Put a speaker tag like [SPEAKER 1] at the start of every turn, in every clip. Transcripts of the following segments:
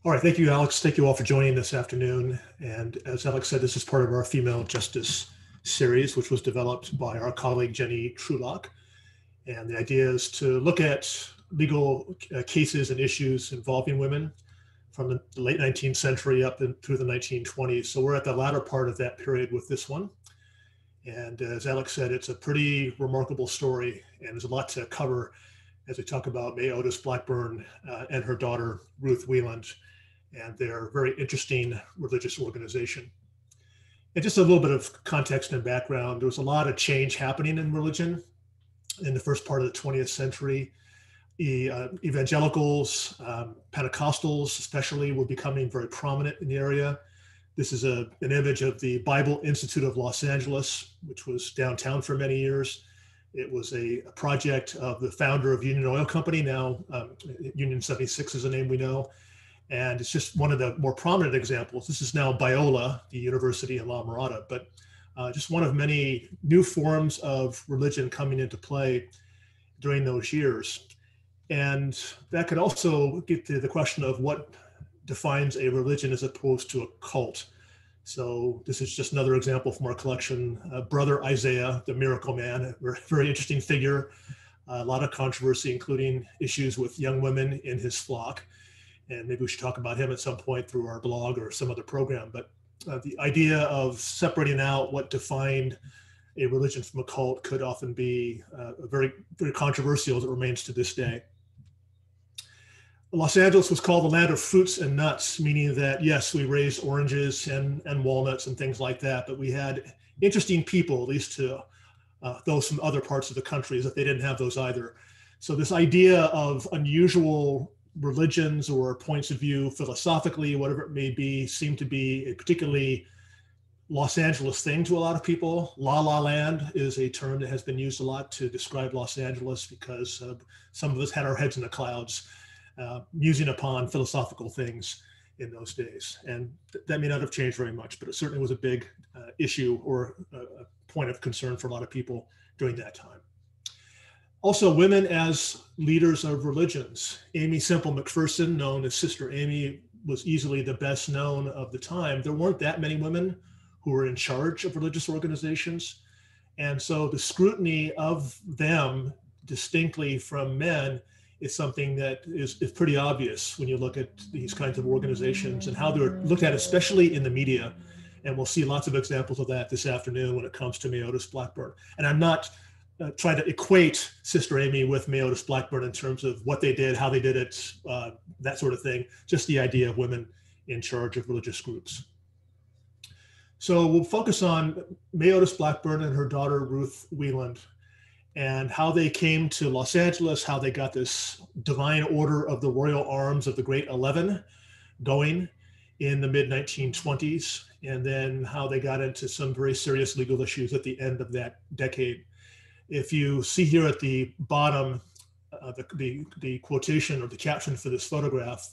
[SPEAKER 1] All right, thank you, Alex. Thank you all for joining this afternoon. And as Alex said, this is part of our female justice series, which was developed by our colleague Jenny Trulock. And the idea is to look at legal cases and issues involving women from the late 19th century up through the 1920s. So we're at the latter part of that period with this one. And as Alex said, it's a pretty remarkable story, and there's a lot to cover as we talk about May Otis Blackburn and her daughter, Ruth Wieland, and their very interesting religious organization. And just a little bit of context and background, there was a lot of change happening in religion in the first part of the 20th century. Evangelicals, Pentecostals especially, were becoming very prominent in the area. This is an image of the Bible Institute of Los Angeles, which was downtown for many years. It was a project of the founder of Union Oil Company, now Union 76 is the name we know. And it's just one of the more prominent examples. This is now Biola, the university in La Mirada, but just one of many new forms of religion coming into play during those years. And that could also get to the question of what defines a religion as opposed to a cult. So this is just another example from our collection. Brother Isaiah, the miracle man, a very interesting figure. A lot of controversy, including issues with young women in his flock. And maybe we should talk about him at some point through our blog or some other program. But the idea of separating out what defined a religion from a cult could often be very, very controversial as it remains to this day. Los Angeles was called the land of fruits and nuts, meaning that, yes, we raised oranges and walnuts and things like that, but we had interesting people, at least to those from other parts of the country, as if they didn't have those either. So this idea of unusual religions or points of view philosophically, whatever it may be, seemed to be a particularly Los Angeles thing to a lot of people. La La Land is a term that has been used a lot to describe Los Angeles because some of us had our heads in the clouds, musing upon philosophical things in those days. And that may not have changed very much, but it certainly was a big issue or a point of concern for a lot of people during that time. Also, women as leaders of religions. Amy Semple McPherson, known as Sister Amy, was easily the best known of the time. There weren't that many women who were in charge of religious organizations. And so the scrutiny of them distinctly from men is something that is pretty obvious when you look at these kinds of organizations and how they're looked at, especially in the media. And we'll see lots of examples of that this afternoon when it comes to May Otis Blackburn. And I'm not trying to equate Sister Amy with May Otis Blackburn in terms of what they did, how they did it, that sort of thing, just the idea of women in charge of religious groups. So we'll focus on May Otis Blackburn and her daughter, Ruth Wieland, and how they came to Los Angeles, how they got this divine order of the Royal Arms of the Great 11 going in the mid-1920s, and then how they got into some very serious legal issues at the end of that decade. If you see here at the bottom, the quotation or the caption for this photograph,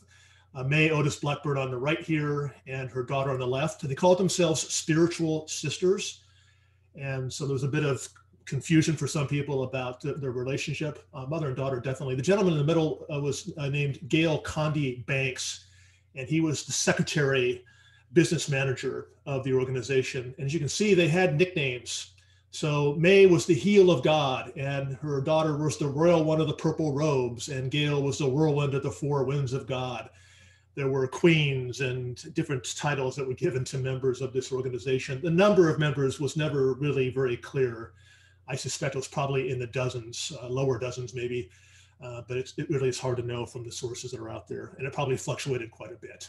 [SPEAKER 1] May Otis Blackburn on the right here and her daughter on the left, they called themselves spiritual sisters. And so there was a bit of confusion for some people about their relationship, mother and daughter, definitely. The gentleman in the middle was named Gail Condi Banks, and he was the secretary, business manager of the organization. And as you can see, they had nicknames. So May was the heel of God, and her daughter was the royal one of the purple robes, and Gail was the whirlwind of the four winds of God. There were queens and different titles that were given to members of this organization. The number of members was never really very clear. I suspect it was probably in the dozens, lower dozens maybe, but it really is hard to know from the sources that are out there, and it probably fluctuated quite a bit.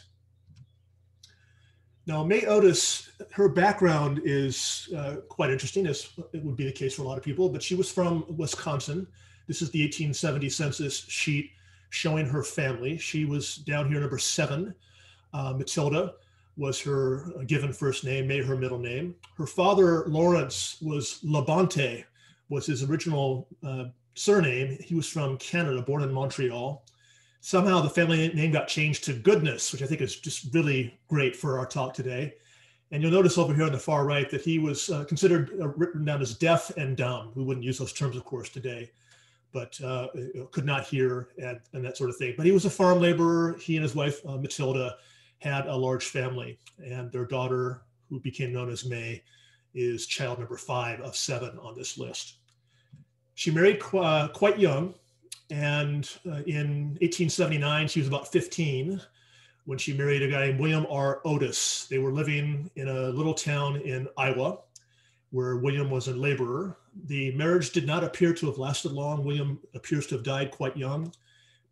[SPEAKER 1] Now, May Otis, her background is quite interesting, as it would be the case for a lot of people, but she was from Wisconsin. This is the 1870 census sheet showing her family. She was down here, number 7. Matilda was her given first name, May her middle name. Her father, Lawrence, was Labonte, was his original surname. He was from Canada, born in Montreal. Somehow the family name got changed to Goodness, which I think is just really great for our talk today. And you'll notice over here on the far right that he was considered written down as deaf and dumb. We wouldn't use those terms, of course, today. but could not hear and that sort of thing. But he was a farm laborer. He and his wife, Matilda, had a large family, and their daughter, who became known as May, is child number 5 of 7 on this list. She married quite young, and in 1879, she was about 15 when she married a guy named William R. Otis. They were living in a little town in Iowa where William was a laborer. The marriage did not appear to have lasted long. William appears to have died quite young,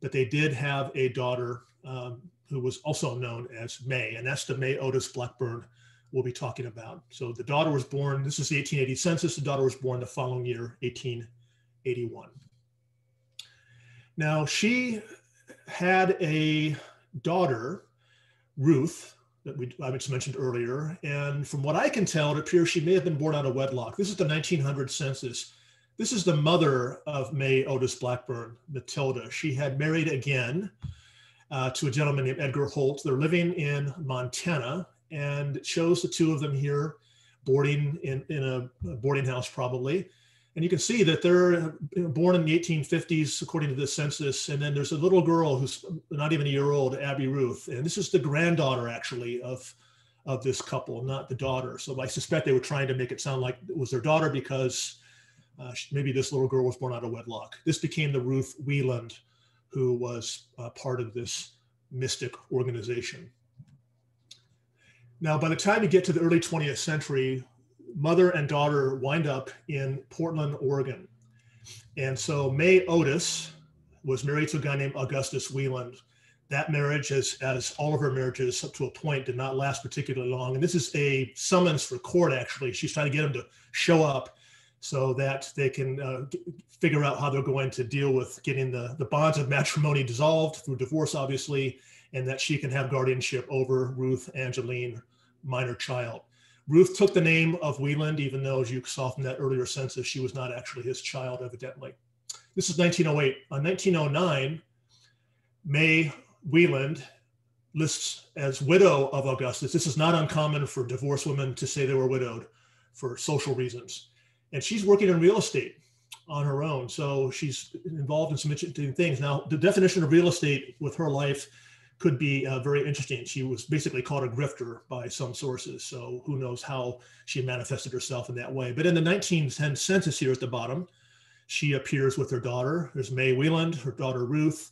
[SPEAKER 1] but they did have a daughter who was also known as May, and that's the May Otis Blackburn we'll be talking about. So the daughter was born, this is the 1880 census, the daughter was born the following year, 1881. Now she had a daughter, Ruth, that I just mentioned earlier. And from what I can tell, it appears she may have been born out of wedlock. This is the 1900 census. This is the mother of May Otis Blackburn, Matilda. She had married again to a gentleman named Edgar Holt. They're living in Montana, and it shows the two of them here boarding in a boarding house probably. And you can see that they're born in the 1850s, according to the census. And then there's a little girl who's not even a year old, Abby Ruth. And this is the granddaughter, actually, of this couple, not the daughter. So I suspect they were trying to make it sound like it was their daughter because maybe this little girl was born out of wedlock. This became the Ruth Wieland, who was part of this mystic organization. Now, by the time you get to the early 20th century, mother and daughter wind up in Portland, Oregon. And so May Otis was married to a guy named Augustus Wieland. That marriage, as all of her marriages up to a point, did not last particularly long. And this is a summons for court, actually. She's trying to get him to show up so that they can figure out how they're going to deal with getting the bonds of matrimony dissolved through divorce, obviously, and that she can have guardianship over Ruth Angeline, minor child. Ruth took the name of Wieland, even though, as you saw from that earlier census, she was not actually his child, evidently. This is 1908. On 1909, May Wieland lists as widow of Augustus. This is not uncommon for divorced women to say they were widowed for social reasons. And she's working in real estate on her own. So she's involved in some interesting things. Now, the definition of real estate with her life could be very interesting. She was basically called a grifter by some sources. So who knows how she manifested herself in that way. But in the 1910 census here at the bottom, she appears with her daughter. There's May Wieland, her daughter Ruth,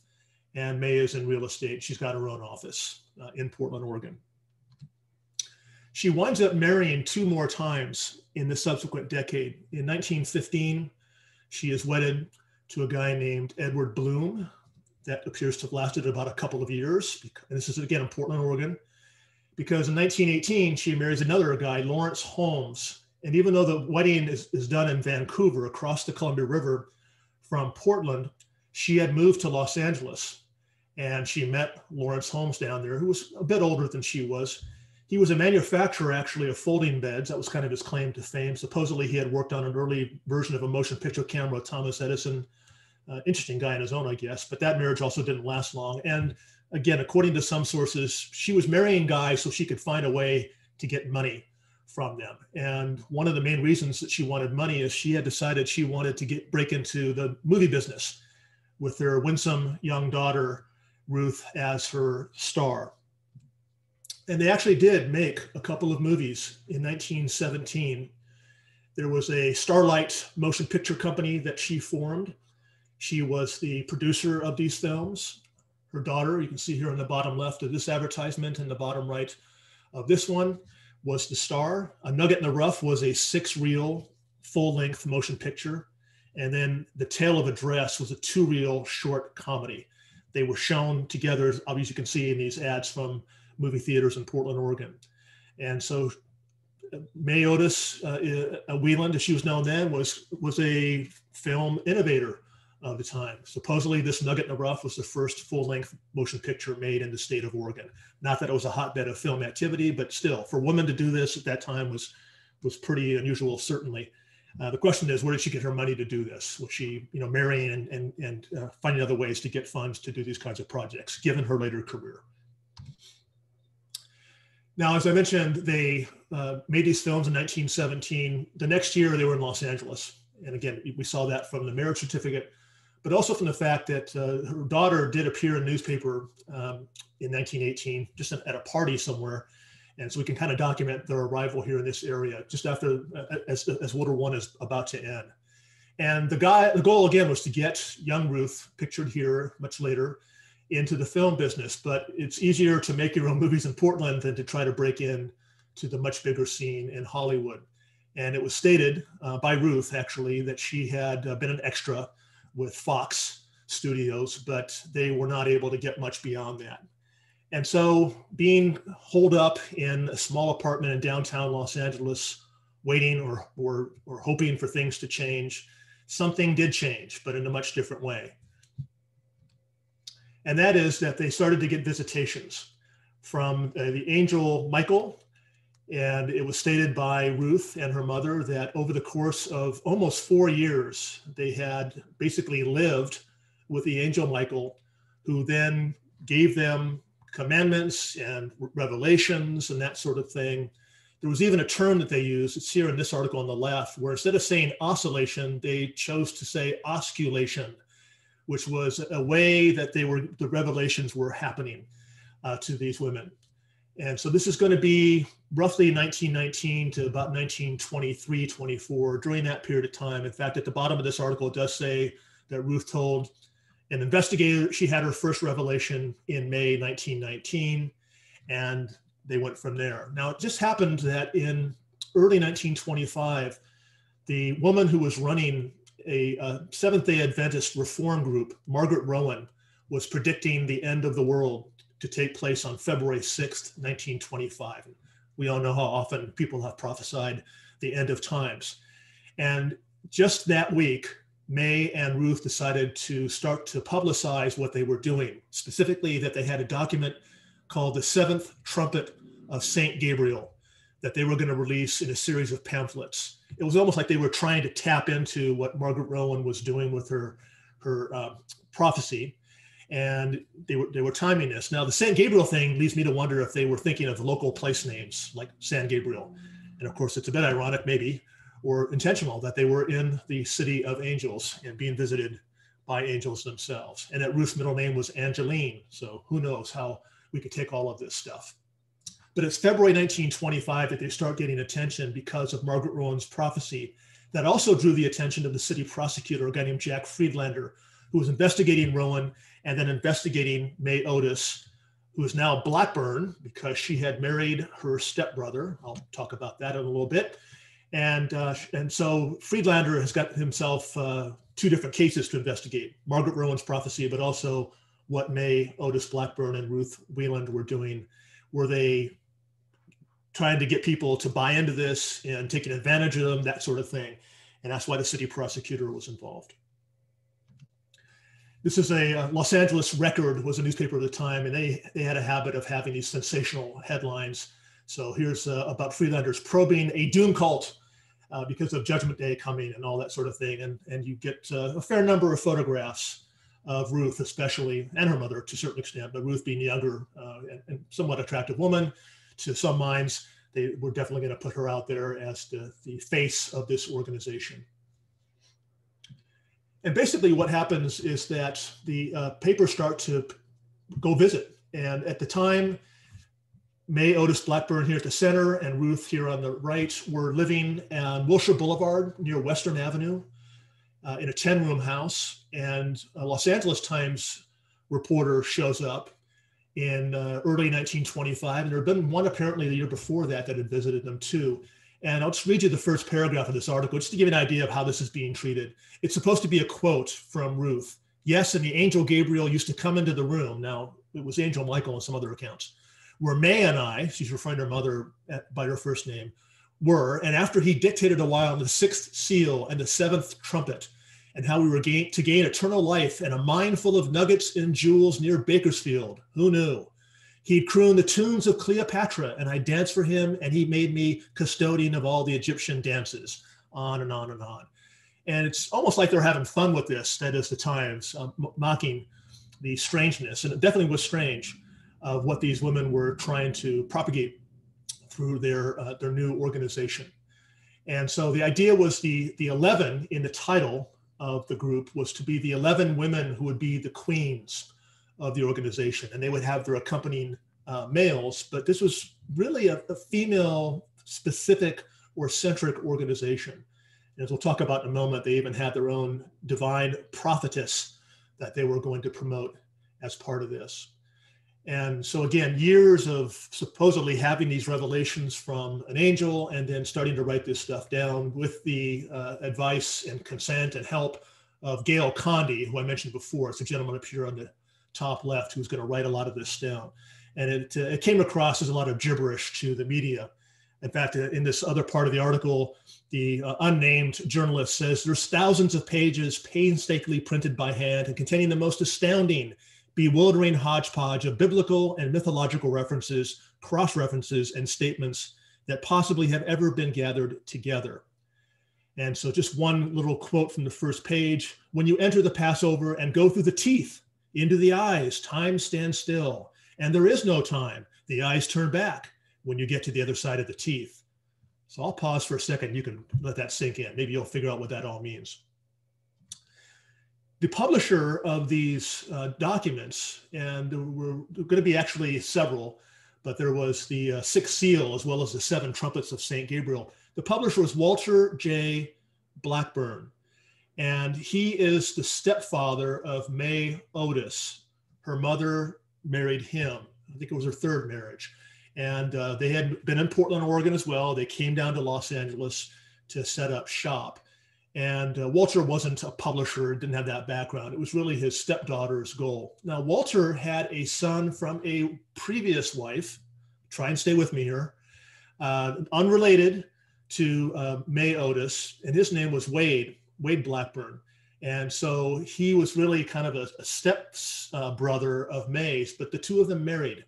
[SPEAKER 1] and May is in real estate. She's got her own office in Portland, Oregon. She winds up marrying 2 more times in the subsequent decade. In 1915, she is wedded to a guy named Edward Bloom. That appears to have lasted about a couple of years. And this is, again, in Portland, Oregon, because in 1918, she marries another guy, Lawrence Holmes. And even though the wedding is done in Vancouver, across the Columbia River from Portland, she had moved to Los Angeles. And she met Lawrence Holmes down there, who was a bit older than she was. He was a manufacturer, actually, of folding beds. That was kind of his claim to fame. Supposedly, he had worked on an early version of a motion picture camera, Thomas Edison. Interesting guy in his own, I guess, but that marriage also didn't last long. And again, according to some sources, she was marrying guys so she could find a way to get money from them. And one of the main reasons that she wanted money is she had decided she wanted to break into the movie business with their winsome young daughter, Ruth, as her star. And they actually did make a couple of movies in 1917. There was a Starlight motion picture company that she formed. She was the producer of these films. Her daughter, you can see here on the bottom left of this advertisement and the bottom right of this one, was the star. A Nugget in the Rough was a 6-reel full-length motion picture. And then The Tale of a Dress was a 2-reel short comedy. They were shown together, obviously you can see in these ads from movie theaters in Portland, Oregon. And so May Otis Wieland, as she was known then, was a film innovator of the time. Supposedly this Nugget in the Rough was the first full-length motion picture made in the state of Oregon. Not that it was a hotbed of film activity, but still, for women to do this at that time was pretty unusual, certainly. The question is, where did she get her money to do this? Was she, marrying and finding other ways to get funds to do these kinds of projects, given her later career? Now, as I mentioned, they made these films in 1917. The next year, they were in Los Angeles. And again, we saw that from the marriage certificate. but also from the fact that her daughter did appear in a newspaper in 1918, just at a party somewhere. And so we can kind of document their arrival here in this area just after, as World War I is about to end. And the goal again was to get young Ruth, pictured here much later, into the film business. But it's easier to make your own movies in Portland than to try to break in to the much bigger scene in Hollywood. And it was stated by Ruth, actually, that she had been an extra with Fox Studios, but they were not able to get much beyond that. And so being holed up in a small apartment in downtown Los Angeles, waiting or hoping for things to change, something did change, but in a much different way. And that is that they started to get visitations from the angel Michael. And it was stated by Ruth and her mother that over the course of almost 4 years, they had basically lived with the angel Michael, who then gave them commandments and revelations and that sort of thing. There was even a term that they used, it's here in this article on the left, where instead of saying oscillation, they chose to say osculation, which was a way that the revelations were happening to these women. And so this is going to be roughly 1919 to about 1923, 24, during that period of time. In fact, at the bottom of this article, it does say that Ruth told an investigator she had her first revelation in May 1919, and they went from there. Now, it just happened that in early 1925, the woman who was running a Seventh-day Adventist reform group, Margaret Rowan, was predicting the end of the world to take place on February 6th, 1925. We all know how often people have prophesied the end of times. And just that week, May and Ruth decided to start to publicize what they were doing, specifically that they had a document called the Seventh Trumpet of Saint Gabriel that they were going to release in a series of pamphlets. It was almost like they were trying to tap into what Margaret Rowan was doing with her prophecy. And they were timing this. Now, the San Gabriel thing leads me to wonder if they were thinking of local place names like San Gabriel. And of course, it's a bit ironic, maybe, or intentional, that they were in the city of angels and being visited by angels themselves. And that Ruth's middle name was Angeline. So who knows how we could take all of this stuff. But it's February 1925 that they start getting attention because of Margaret Rowan's prophecy that also drew the attention of the city prosecutor, a guy named Jack Friedlander, who was investigating Rowan and then investigating May Otis, who is now Blackburn because she had married her stepbrother. I'll talk about that in a little bit. And so Friedlander has got himself two different cases to investigate, Margaret Rowan's prophecy, but also what May Otis Blackburn and Ruth Wieland were doing. Were they trying to get people to buy into this and taking advantage of them, that sort of thing? And that's why the city prosecutor was involved. This is a Los Angeles Record, was a newspaper at the time, and they had a habit of having these sensational headlines. So here's about Friedlander's probing a doom cult because of Judgment Day coming and all that sort of thing. And you get a fair number of photographs of Ruth, especially, and her mother to a certain extent, but Ruth being younger and somewhat attractive woman to some minds, they were definitely going to put her out there as the face of this organization. And basically what happens is that the papers start to go visit. And at the time, May Otis Blackburn here at the center and Ruth here on the right were living on Wilshire Boulevard near Western Avenue in a 10-room house. And a Los Angeles Times reporter shows up in early 1925. And there had been one apparently the year before that had visited them too. And I'll just read you the first paragraph of this article just to give you an idea of how this is being treated. It's supposed to be a quote from Ruth. Yes, and the angel Gabriel used to come into the room. Now, it was Angel Michael and some other accounts, where May and I, she's referring to her mother by her first name, were, and after he dictated a while on the sixth seal and the seventh trumpet, and how we were to gain eternal life and a mine full of nuggets and jewels near Bakersfield. Who knew? He'd croon the tunes of Cleopatra, and I danced for him, and he made me custodian of all the Egyptian dances, on and on and on. And it's almost like they're having fun with this, that is the Times, mocking the strangeness, and it definitely was strange, of what these women were trying to propagate through their new organization. And so the idea was the 11 in the title of the group was to be the 11 women who would be the queens of the organization, and they would have their accompanying males, but this was really a female specific or centric organization. And as we'll talk about in a moment, they even had their own divine prophetess that they were going to promote as part of this. And so again, years of supposedly having these revelations from an angel and then starting to write this stuff down with the advice and consent and help of Gail Condi, who I mentioned before. It's a gentleman up here on the top left who's going to write a lot of this down. And it came across as a lot of gibberish to the media. In fact, in this other part of the article, the unnamed journalist says there's thousands of pages painstakingly printed by hand and containing the most astounding, bewildering hodgepodge of biblical and mythological references, cross-references, and statements that possibly have ever been gathered together. And so just one little quote from the first page: when you enter the Passover and go through the teeth into the eyes, time stands still, and there is no time. The eyes turn back when you get to the other side of the teeth. So I'll pause for a second. You can let that sink in. Maybe you'll figure out what that all means. The publisher of these documents, and there were going to be actually several, but there was the Sixth Seal as well as the Seven Trumpets of St. Gabriel. The publisher was Walter J. Blackburn, and he is the stepfather of May Otis. Her mother married him. I think it was her third marriage. And they had been in Portland, Oregon as well. They came down to Los Angeles to set up shop. And Walter wasn't a publisher, didn't have that background. It was really his stepdaughter's goal. Now, Walter had a son from a previous wife, try and stay with me here, unrelated to May Otis, and his name was Wade Blackburn. And so he was really kind of a step brother of May's, but the two of them married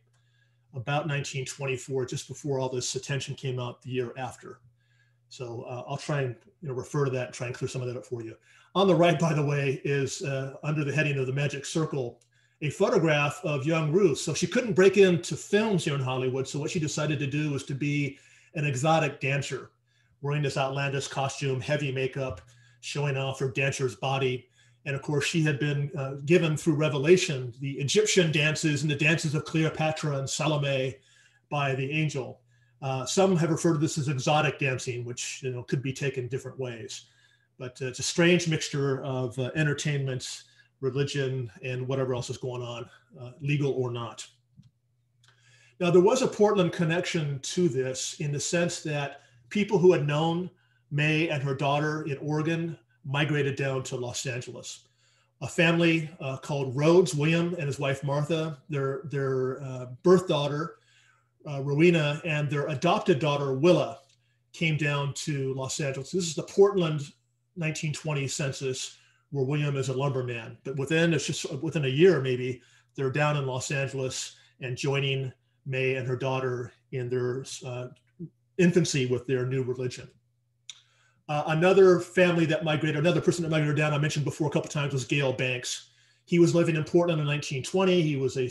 [SPEAKER 1] about 1924, just before all this attention came out the year after. So I'll try and refer to that and try and clear some of that up for you. On the right, by the way, is under the heading of the Magic Circle, a photograph of young Ruth. So she couldn't break into films here in Hollywood. So what she decided to do was to be an exotic dancer, wearing this outlandish costume, heavy makeup, showing off her dancer's body. And of course, she had been given through revelation the Egyptian dances and the dances of Cleopatra and Salome by the angel. Some have referred to this as exotic dancing, which could be taken different ways. But it's a strange mixture of entertainment, religion, and whatever else is going on, legal or not. Now, there was a Portland connection to this in the sense that people who had known May and her daughter in Oregon migrated down to Los Angeles. A family called Rhoads, William and his wife Martha, their birth daughter, Rowena, and their adopted daughter, Willa, came down to Los Angeles. This is the Portland 1920 census, where William is a lumberman. But within a year, maybe, they're down in Los Angeles and joining May and her daughter in their infancy with their new religion. Another person that migrated down, I mentioned before a couple of times, was Gale Banks. He was living in Portland in 1920. He was a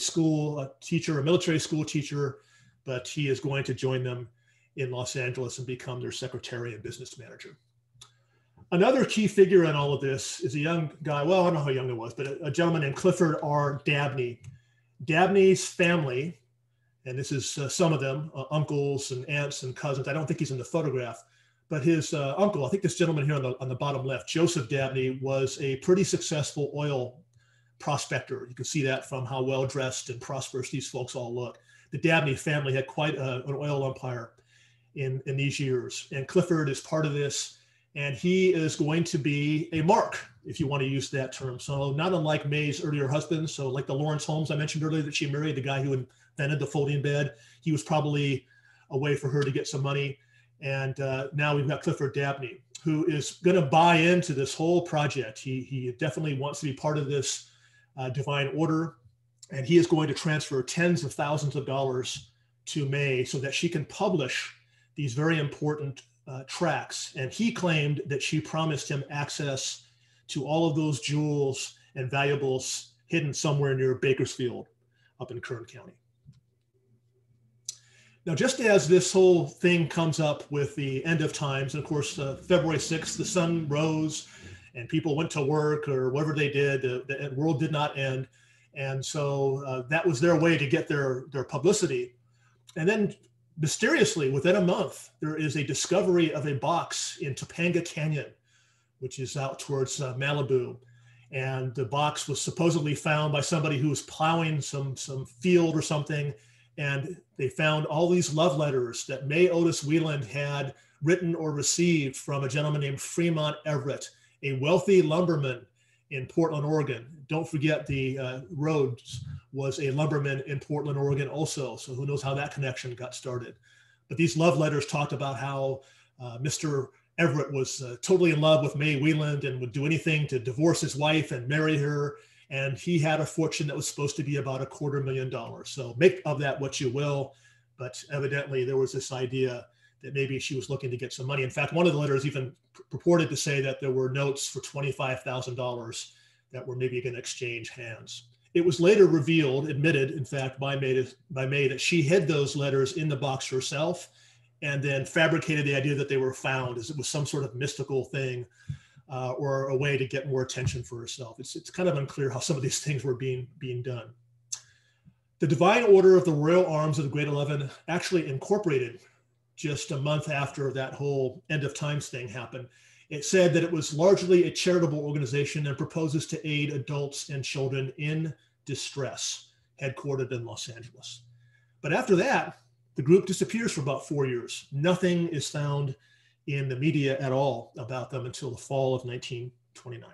[SPEAKER 1] teacher, a military school teacher, but he is going to join them in Los Angeles and become their secretary and business manager. Another key figure in all of this is a young guy, well, I don't know how young he was, but a gentleman named Clifford R. Dabney. Dabney's family, and this is some of them, uncles and aunts and cousins. I don't think he's in the photograph, but his uncle, I think this gentleman here on the bottom left, Joseph Dabney, was a pretty successful oil prospector. You can see that from how well dressed and prosperous these folks all look. The Dabney family had quite an oil empire in these years. And Clifford is part of this, and he is going to be a mark, if you want to use that term. So not unlike May's earlier husband, so like the Lawrence Holmes I mentioned earlier that she married, the guy who invented the folding bed, he was probably a way for her to get some money. And now we've got Clifford Dabney, who is going to buy into this whole project. He definitely wants to be part of this divine order. And he is going to transfer tens of thousands of dollars to May so that she can publish these very important tracts. And he claimed that she promised him access to all of those jewels and valuables hidden somewhere near Bakersfield up in Kern County. Now, just as this whole thing comes up with the end of times, and of course, February 6th, the sun rose and people went to work or whatever they did. The world did not end. And so that was their way to get their publicity. And then mysteriously, within a month, there is a discovery of a box in Topanga Canyon, which is out towards Malibu. And the box was supposedly found by somebody who was plowing some field or something. And they found all these love letters that May Otis Wieland had written or received from a gentleman named Fremont Everett, a wealthy lumberman in Portland, Oregon. Don't forget the Rhoads was a lumberman in Portland, Oregon also. So who knows how that connection got started. But these love letters talked about how Mr. Everett was totally in love with May Wieland and would do anything to divorce his wife and marry her. And he had a fortune that was supposed to be about $250,000. So make of that what you will. But evidently there was this idea that maybe she was looking to get some money. In fact, one of the letters even purported to say that there were notes for $25,000 that were maybe going to exchange hands. It was later revealed, admitted, in fact, by May that she hid those letters in the box herself and then fabricated the idea that they were found as it was some sort of mystical thing or a way to get more attention for herself. It's kind of unclear how some of these things were being done. The Divine Order of the Royal Arms of the Great 11 actually incorporated just a month after that whole end of times thing happened. It said that it was largely a charitable organization and proposes to aid adults and children in distress, headquartered in Los Angeles. But after that, the group disappears for about 4 years. Nothing is found in the media at all about them until the fall of 1929.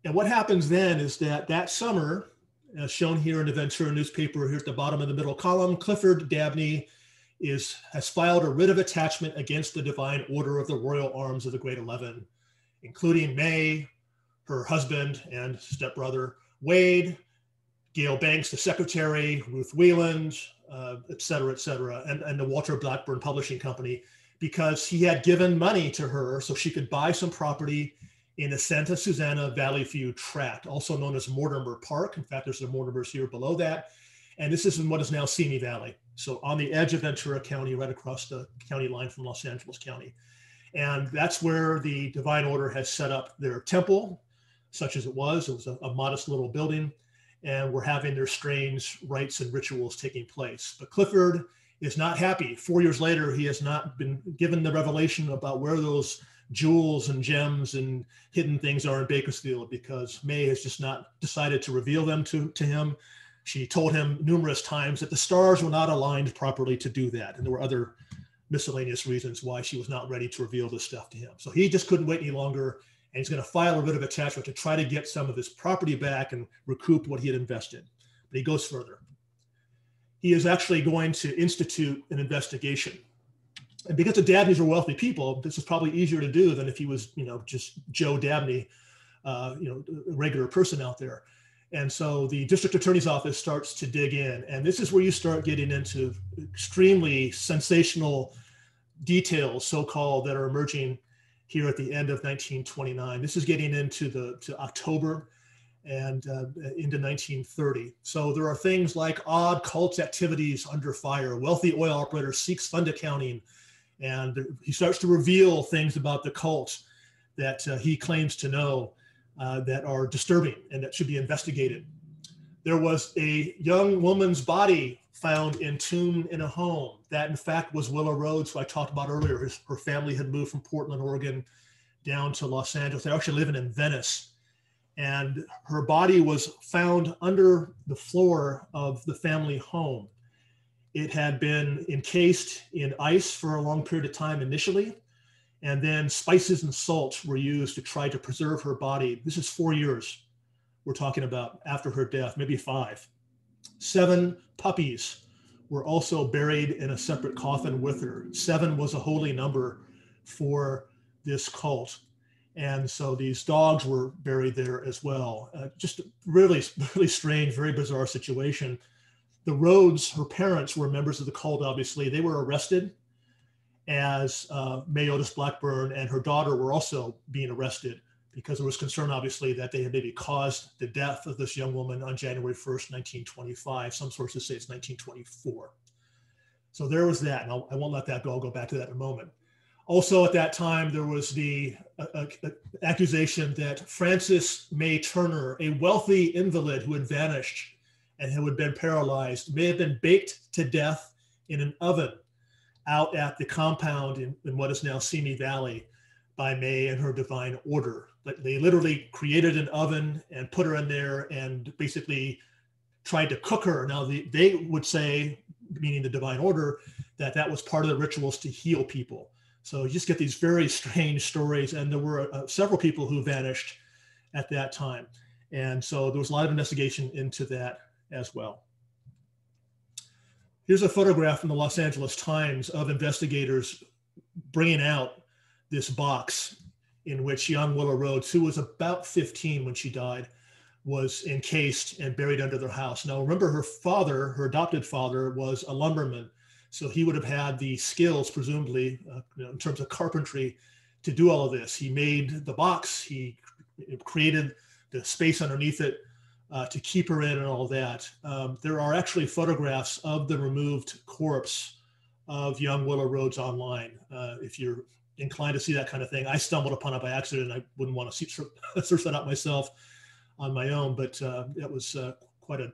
[SPEAKER 1] And what happens then is that summer, as shown here in the Ventura newspaper, here at the bottom of the middle column, Clifford Dabney has filed a writ of attachment against the Divine Order of the Royal Arms of the Great 11, including May, her husband and stepbrother, Wade, Gail Banks, the secretary, Ruth Wieland, et cetera, and the Walter Blackburn Publishing Company, because he had given money to her so she could buy some property in the Santa Susana Valley View tract, also known as Mortimer Park. In fact, there's the Mortimers here below that. And this is in what is now Simi Valley. So on the edge of Ventura County, right across the county line from Los Angeles County. And that's where the Divine Order has set up their temple, such as it was. It was a modest little building, and we're having their strange rites and rituals taking place. But Clifford is not happy. 4 years later, he has not been given the revelation about where those jewels and gems and hidden things are in Bakersfield, because May has just not decided to reveal them to him. She told him numerous times that the stars were not aligned properly to do that. And there were other miscellaneous reasons why she was not ready to reveal this stuff to him. So he just couldn't wait any longer. And he's going to file a writ of attachment to try to get some of his property back and recoup what he had invested. But he goes further. He is actually going to institute an investigation. And because the Dabneys are wealthy people, this is probably easier to do than if he was, just Joe Dabney, a regular person out there. And so the district attorney's office starts to dig in. And this is where you start getting into extremely sensational details, so-called, that are emerging here at the end of 1929. This is getting into to October and into 1930. So there are things like odd cult activities under fire. Wealthy oil operator seeks fund accounting. And he starts to reveal things about the cult that he claims to know that are disturbing and that should be investigated. There was a young woman's body found entombed in a home. That, in fact, was Willa Rhoads, who I talked about earlier. Her family had moved from Portland, Oregon, down to Los Angeles. They're actually living in Venice. And her body was found under the floor of the family home. It had been encased in ice for a long period of time initially, and then spices and salt were used to try to preserve her body. This is 4 years we're talking about after her death, maybe 5. 7 puppies were also buried in a separate coffin with her. 7 was a holy number for this cult. And so these dogs were buried there as well. Just a really, really strange, very bizarre situation. The Rhoads, her parents, were members of the cult, obviously. They were arrested, as May Otis Blackburn and her daughter were also being arrested, because there was concern, obviously, that they had maybe caused the death of this young woman on January 1st, 1925. Some sources say it's 1924. So there was that, and I won't let that go. I'll go back to that in a moment. Also at that time, there was the accusation that Frances May Turner, a wealthy invalid who had vanished and who had been paralyzed, may have been baked to death in an oven out at the compound in what is now Simi Valley by May and her divine order. But they literally created an oven and put her in there and basically tried to cook her. Now they would say, meaning the divine order, that that was part of the rituals to heal people. So you just get these very strange stories. And there were several people who vanished at that time. And so there was a lot of investigation into that as well. Here's a photograph from the Los Angeles Times of investigators bringing out this box in which young Willa Rhoads, who was about 15 when she died, was encased and buried under their house. Now, remember, her father, her adopted father, was a lumberman. So he would have had the skills, presumably, in terms of carpentry, to do all of this. He made the box, he created the space underneath it to keep her in and all that. There are actually photographs of the removed corpse of young Willa Rhoads online. If you're inclined to see that kind of thing, I stumbled upon it by accident. I wouldn't want to search that out myself on my own, but that was quite a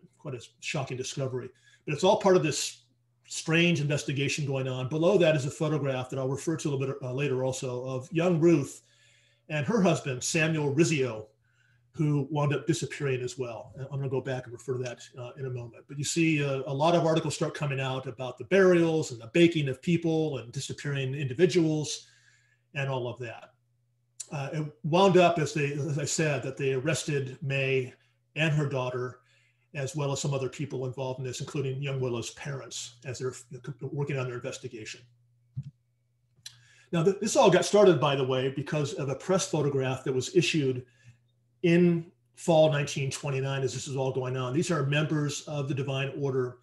[SPEAKER 1] shocking discovery. But it's all part of this strange investigation going on. Below that is a photograph that I'll refer to a little bit later also of young Ruth and her husband, Samuel Rizzio, who wound up disappearing as well. I'm going to go back and refer to that in a moment. But you see a lot of articles start coming out about the burials and the baking of people and disappearing individuals and all of that. It wound up, as I said, that they arrested May and her daughter, as well as some other people involved in this, including young Willa's parents, as they're working on their investigation. Now, this all got started, by the way, because of a press photograph that was issued in fall 1929, as this is all going on. These are members of the Divine Order.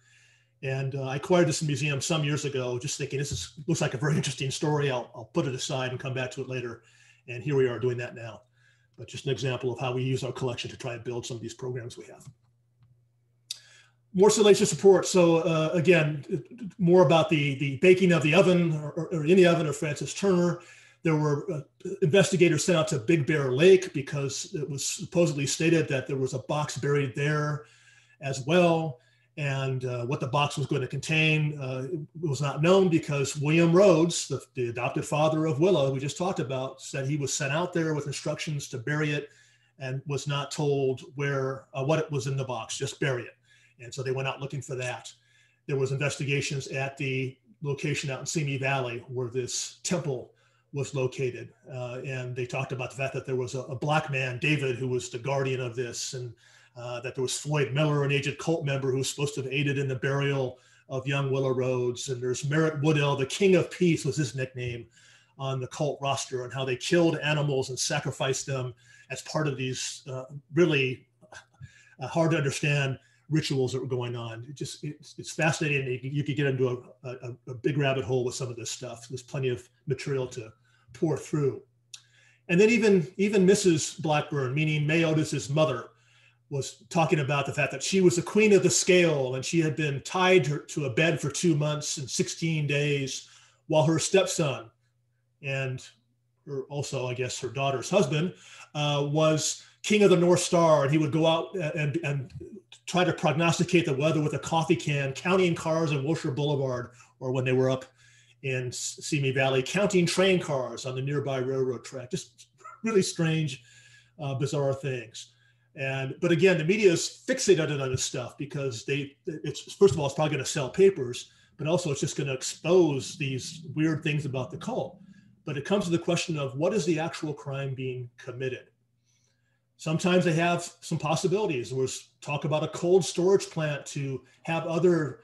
[SPEAKER 1] And I acquired this museum some years ago, just thinking this looks like a very interesting story. I'll put it aside and come back to it later. And here we are doing that now. But just an example of how we use our collection to try and build some of these programs we have. More salacious support. So again, more about the baking of the oven or in the oven of Frances Turner. There were investigators sent out to Big Bear Lake because it was supposedly stated that there was a box buried there as well. And what the box was going to contain was not known because William Rhoads, the adopted father of Willa, we just talked about, said he was sent out there with instructions to bury it and was not told what it was in the box, just bury it. And so they went out looking for that. There was investigations at the location out in Simi Valley where this temple was located. And they talked about the fact that there was a black man, David, who was the guardian of this, and that there was Floyd Miller, an aged cult member who was supposed to have aided in the burial of young Willa Rhoads. And there's Merritt Woodell, the King of Peace was his nickname on the cult roster, and how they killed animals and sacrificed them as part of these really hard to understand rituals that were going on. It's fascinating. You could get into a big rabbit hole with some of this stuff. There's plenty of material to pour through. And then even Mrs. Blackburn, meaning May Otis's mother, was talking about the fact that she was the queen of the scale and she had been tied to a bed for 2 months and 16 days while her stepson and also, I guess, her daughter's husband was king of the North Star, and he would go out and try to prognosticate the weather with a coffee can, counting cars on Wilshire Boulevard, or when they were up in Simi Valley, counting train cars on the nearby railroad track. Just really strange, bizarre things. But again, the media is fixated on this stuff because it's first of all, it's probably going to sell papers, but also it's just going to expose these weird things about the cult. But it comes to the question of what is the actual crime being committed? Sometimes they have some possibilities. There was talk about a cold storage plant to have other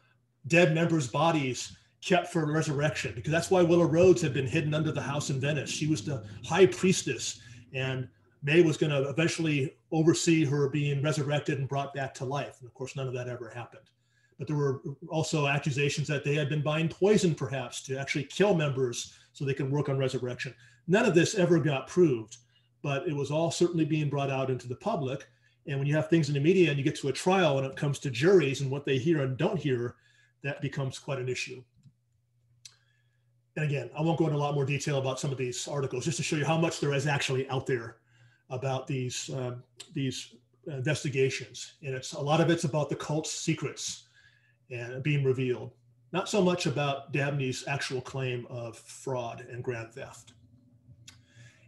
[SPEAKER 1] dead members' bodies kept for resurrection, because that's why Willa Rhoads had been hidden under the house in Venice. She was the high priestess, and May was going to eventually oversee her being resurrected and brought back to life. And of course, none of that ever happened. But there were also accusations that they had been buying poison, perhaps, to actually kill members so they could work on resurrection. None of this ever got proved, but it was all certainly being brought out into the public. And when you have things in the media and you get to a trial and it comes to juries and what they hear and don't hear, that becomes quite an issue. And again, I won't go into a lot more detail about some of these articles, just to show you how much there is actually out there about these investigations. And a lot of it's about the cult's secrets and being revealed. Not so much about Dabney's actual claim of fraud and grand theft.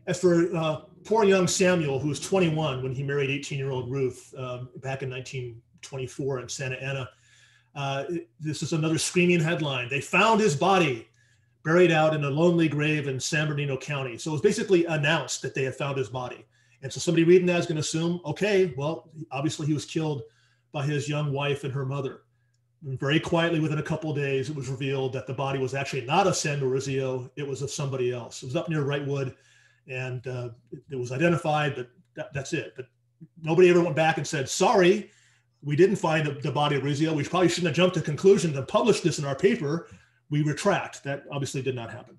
[SPEAKER 1] As for poor young Samuel, who was 21 when he married 18-year-old Ruth back in 1924 in Santa Ana, this is another screaming headline. They found his body buried out in a lonely grave in San Bernardino County. So it was basically announced that they had found his body. And so somebody reading that is going to assume, okay, well, obviously he was killed by his young wife and her mother. And very quietly, within a couple of days, it was revealed that the body was actually not of Samuel Rizzio, it was of somebody else. It was up near Wrightwood, and it was identified, but that's it. But nobody ever went back and said, sorry, we didn't find the body of Rizzio. We probably shouldn't have jumped to conclusions and published this in our paper. We retract. That obviously did not happen.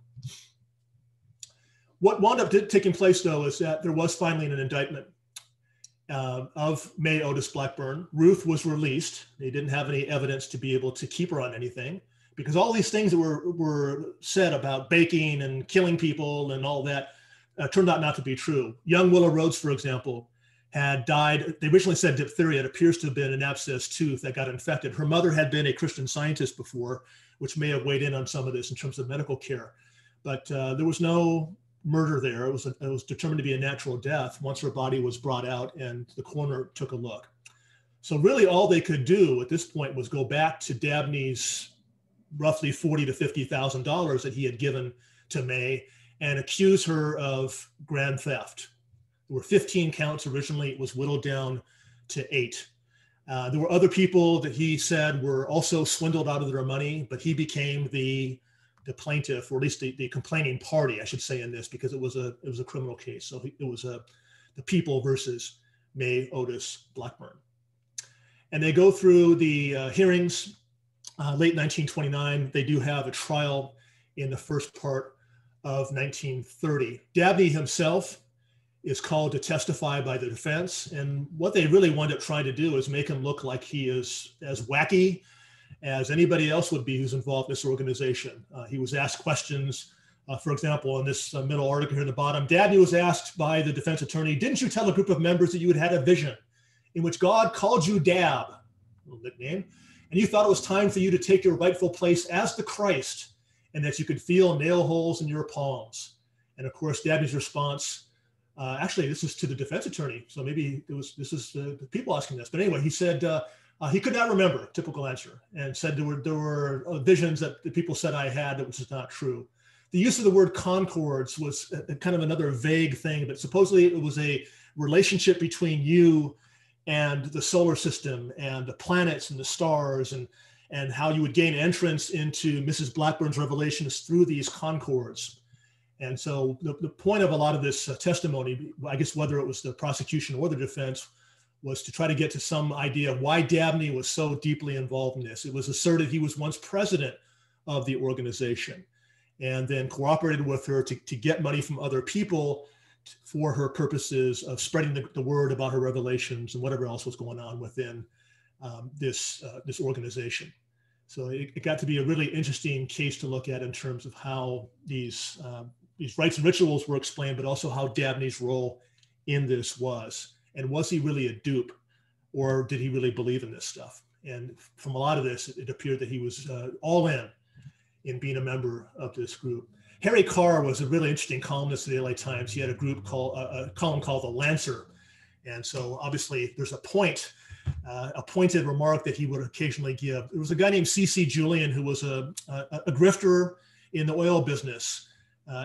[SPEAKER 1] What wound up taking place, though, is that there was finally an indictment of May Otis Blackburn. Ruth was released. They didn't have any evidence to be able to keep her on anything, because all these things that were said about baking and killing people and all that turned out not to be true. Young Willa Rhoads, for example, had died. They originally said diphtheria. It appears to have been an abscessed tooth that got infected. Her mother had been a Christian Scientist before, which may have weighed in on some of this in terms of medical care. But there was no murder there. It was determined to be a natural death once her body was brought out and the coroner took a look. So really all they could do at this point was go back to Dabney's roughly $40,000 to $50,000 that he had given to May and accuse her of grand theft. There were 15 counts originally. It was whittled down to 8. There were other people that he said were also swindled out of their money, but he became the plaintiff, or at least the complaining party, I should say, in this, because it was a criminal case. So it was the people versus May Otis Blackburn. And they go through the hearings. Late 1929, they do have a trial in the first part of 1930. Dabney himself is called to testify by the defense. And what they really wound up trying to do is make him look like he is as wacky as anybody else would be who's involved in this organization. He was asked questions, for example, in this middle article here in the bottom, Dabney was asked by the defense attorney, didn't you tell a group of members that you had a vision in which God called you Dab, a little nickname, and you thought it was time for you to take your rightful place as the Christ, and that you could feel nail holes in your palms? And of course, Dabney's response, actually, this is to the defense attorney, so maybe this is the people asking this. But anyway, he said he could not remember, typical answer, and said there were visions that the people said I had that was just not true. The use of the word concords was kind of another vague thing, but supposedly it was a relationship between you and the solar system and the planets and the stars, and how you would gain entrance into Mrs. Blackburn's revelations through these concords. And so the point of a lot of this testimony, I guess whether it was the prosecution or the defense, was to try to get to some idea of why Dabney was so deeply involved in this. It was asserted he was once president of the organization and then cooperated with her to get money from other people for her purposes of spreading the word about her revelations and whatever else was going on within this organization. So it got to be a really interesting case to look at in terms of how these rites and rituals were explained, but also how Dabney's role in this was. And was he really a dupe, or did he really believe in this stuff? And from a lot of this, it appeared that he was all in being a member of this group. Harry Carr was a really interesting columnist at the LA Times. He had a column called The Lancer. And so obviously there's a pointed remark that he would occasionally give. There was a guy named C.C. Julian who was a grifter in the oil business,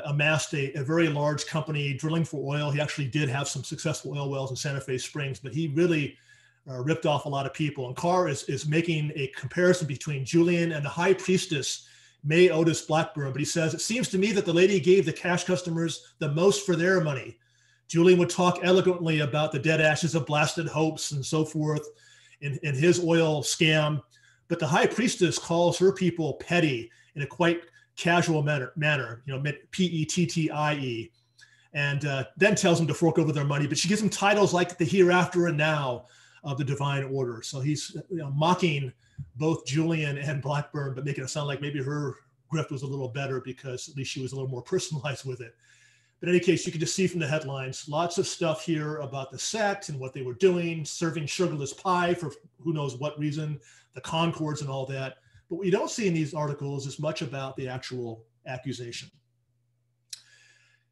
[SPEAKER 1] amassed a very large company drilling for oil. He actually did have some successful oil wells in Santa Fe Springs, but he really ripped off a lot of people. And Carr is making a comparison between Julian and the high priestess, May Otis Blackburn. But he says, it seems to me that the lady gave the cash customers the most for their money. Julian would talk eloquently about the dead ashes of blasted hopes and so forth in his oil scam. But the high priestess calls her people petty in a quite casual manner, P-E-T-T-I-E, and then tells them to fork over their money. But she gives them titles like the hereafter and now of the divine order. So he's mocking both Julian and Blackburn, but making it sound like maybe her grift was a little better because at least she was a little more personalized with it. But in any case, you can just see from the headlines, lots of stuff here about the sect and what they were doing, serving sugarless pie for who knows what reason, the Concords and all that. But what you don't see in these articles is much about the actual accusation.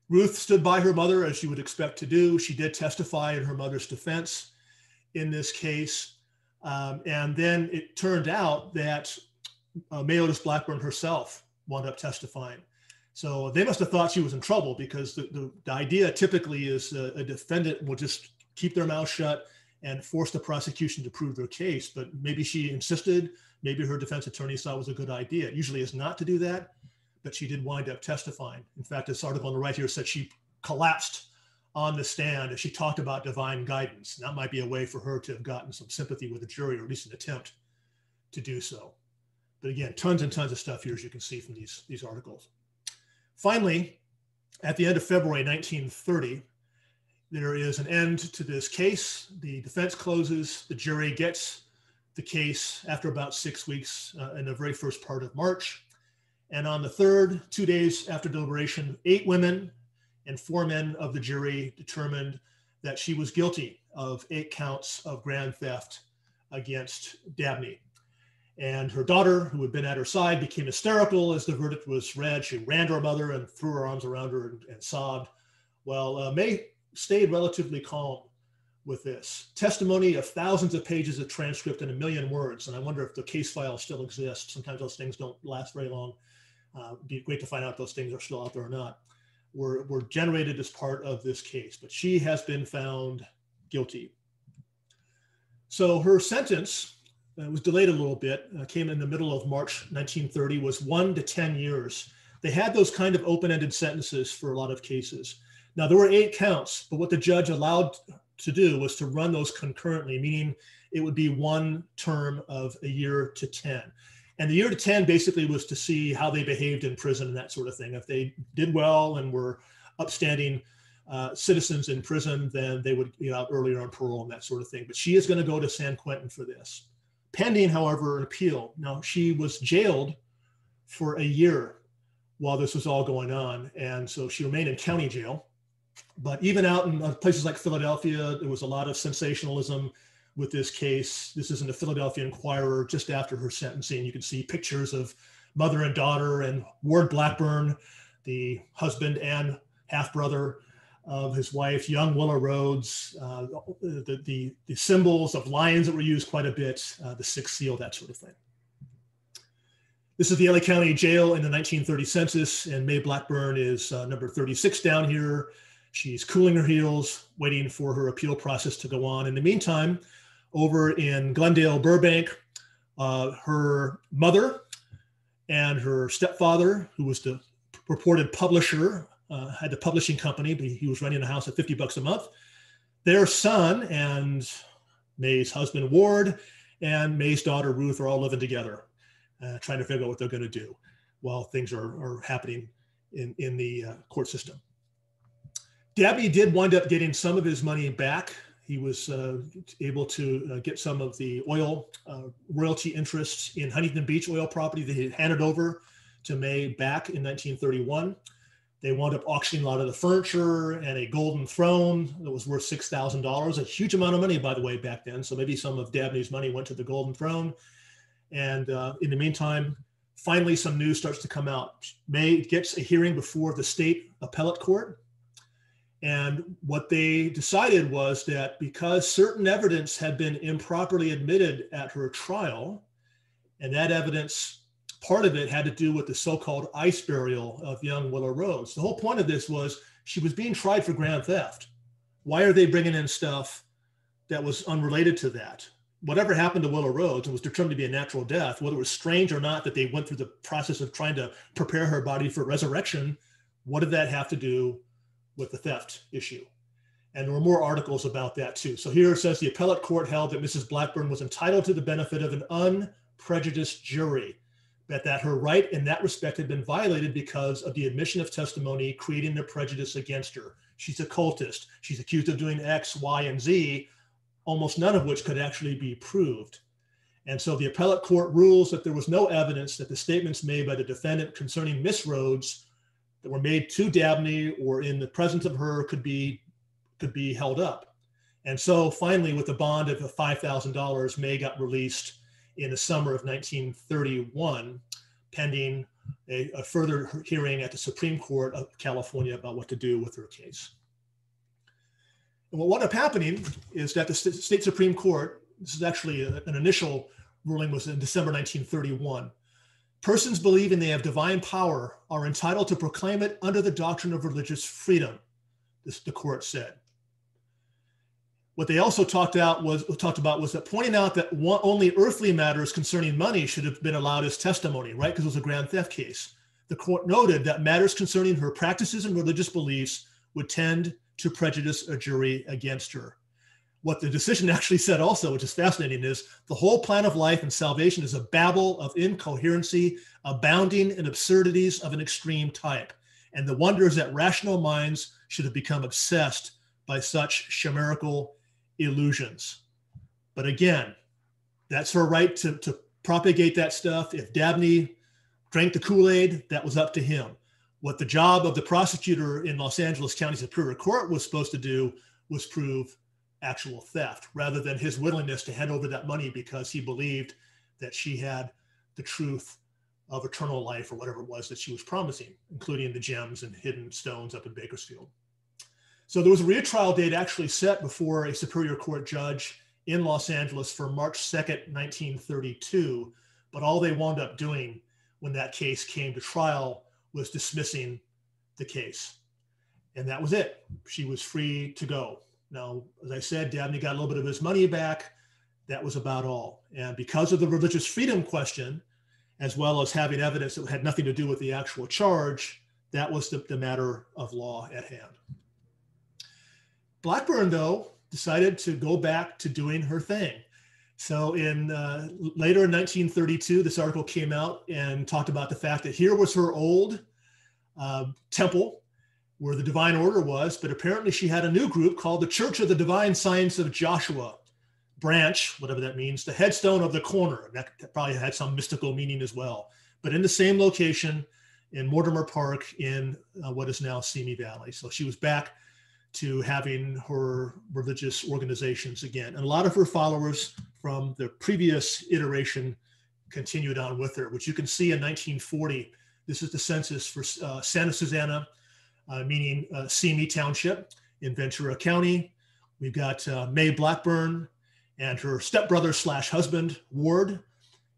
[SPEAKER 1] Ruth stood by her mother, as you would expect to do. She did testify in her mother's defense in this case. And then it turned out that May Otis Blackburn herself wound up testifying. So they must have thought she was in trouble, because the idea typically is a defendant will just keep their mouth shut and force the prosecution to prove their case. But maybe she insisted, maybe her defense attorney thought it was a good idea. It usually is not to do that, but she did wind up testifying. In fact, this article on the right here said she collapsed on the stand as she talked about divine guidance. And that might be a way for her to have gotten some sympathy with the jury, or at least an attempt to do so. But again, tons and tons of stuff here, as you can see from these articles. Finally, at the end of February 1930, there is an end to this case. The defense closes. The jury gets the case after about 6 weeks in the very first part of March. And on the 3rd, 2 days after deliberation, 8 women and 4 men of the jury determined that she was guilty of 8 counts of grand theft against Dabney. And her daughter, who had been at her side, became hysterical as the verdict was read. She ran to her mother and threw her arms around her and sobbed. Well, May stayed relatively calm with this. Testimony of thousands of pages of transcript and 1 million words. And I wonder if the case file still exists. Sometimes those things don't last very long. It'd be great to find out if those things are still out there or not. Were generated as part of this case. But she has been found guilty. So her sentence was delayed a little bit, came in the middle of March 1930, was 1 to 10 years. They had those kind of open-ended sentences for a lot of cases. Now, there were 8 counts, but what the judge allowed to do was to run those concurrently, meaning it would be 1 term of a year to 10. And the year to 10 basically was to see how they behaved in prison and that sort of thing. If they did well and were upstanding citizens in prison, then they would get out earlier on parole and that sort of thing. But she is going to go to San Quentin for this. Pending, however, an appeal. Now, she was jailed for a year while this was all going on. And so she remained in county jail. But even out in places like Philadelphia, there was a lot of sensationalism with this case. This is in the Philadelphia Inquirer just after her sentencing. You can see pictures of mother and daughter and Ward Blackburn, the husband and half-brother of his wife, young Willa Rhoads, the symbols of lions that were used quite a bit, the 6th seal, that sort of thing. This is the LA County Jail in the 1930 census, and May Blackburn is number 36 down here. She's cooling her heels, waiting for her appeal process to go on. In the meantime, over in Glendale, Burbank, her mother and her stepfather, who was the purported publisher, had the publishing company, but he was renting a house at $50 a month. Their son and May's husband, Ward, and May's daughter, Ruth, are all living together, trying to figure out what they're going to do while things are happening in the court system. Dabney did wind up getting some of his money back. He was able to get some of the oil royalty interests in Huntington Beach oil property that he had handed over to May back in 1931. They wound up auctioning a lot of the furniture and a golden throne that was worth $6,000, a huge amount of money, by the way, back then. So maybe some of Dabney's money went to the golden throne. And in the meantime, finally, some news starts to come out. May gets a hearing before the state appellate court. And what they decided was that because certain evidence had been improperly admitted at her trial, and that evidence, part of it had to do with the so-called ice burial of young Willa Rhoads. The whole point of this was she was being tried for grand theft. Why are they bringing in stuff that was unrelated to that? Whatever happened to Willa Rhoads, it was determined to be a natural death. Whether it was strange or not that they went through the process of trying to prepare her body for resurrection, what did that have to do with the theft issue? And there were more articles about that too. So here it says the appellate court held that Mrs. Blackburn was entitled to the benefit of an unprejudiced jury, but that her right in that respect had been violated because of the admission of testimony creating the prejudice against her. She's a cultist. She's accused of doing X, Y, and Z, almost none of which could actually be proved. And so the appellate court rules that there was no evidence that the statements made by the defendant concerning Miss Rhoads that were made to Dabney or in the presence of her could be held up. And so finally, with a bond of $5,000, May got released in the summer of 1931, pending a further hearing at the Supreme Court of California about what to do with her case. And what wound up happening is that the state Supreme Court, this is actually an initial ruling, was in December 1931. Persons believing they have divine power are entitled to proclaim it under the doctrine of religious freedom, the court said. What they also talked about was that pointing out that only earthly matters concerning money should have been allowed as testimony, right? Because it was a grand theft case. The court noted that matters concerning her practices and religious beliefs would tend to prejudice a jury against her. What the decision actually said also, which is fascinating, is the whole plan of life and salvation is a babble of incoherency, abounding in absurdities of an extreme type. And the wonder is that rational minds should have become obsessed by such chimerical illusions. But again, that's her right to propagate that stuff. If Dabney drank the Kool-Aid, that was up to him. What the job of the prosecutor in Los Angeles County Superior Court was supposed to do was prove actual theft, rather than his willingness to hand over that money because he believed that she had the truth of eternal life or whatever it was that she was promising, including the gems and hidden stones up in Bakersfield. So there was a retrial date actually set before a Superior Court judge in Los Angeles for March 2nd, 1932, but all they wound up doing when that case came to trial was dismissing the case. And that was it. She was free to go. Now, as I said, Dabney got a little bit of his money back. That was about all. And because of the religious freedom question, as well as having evidence that had nothing to do with the actual charge, that was the matter of law at hand. Blackburn, though, decided to go back to doing her thing. So later in 1932, this article came out and talked about the fact that here was her old temple where the Divine Order was, but apparently she had a new group called the Church of the Divine Science of Joshua, branch, whatever that means, the headstone of the corner. That probably had some mystical meaning as well, but in the same location in Mortimer Park in what is now Simi Valley. So she was back to having her religious organizations again. And a lot of her followers from the previous iteration continued on with her, which you can see in 1940. This is the census for Santa Susana, meaning Simi Township in Ventura County. We've got May Blackburn and her stepbrother / husband, Ward.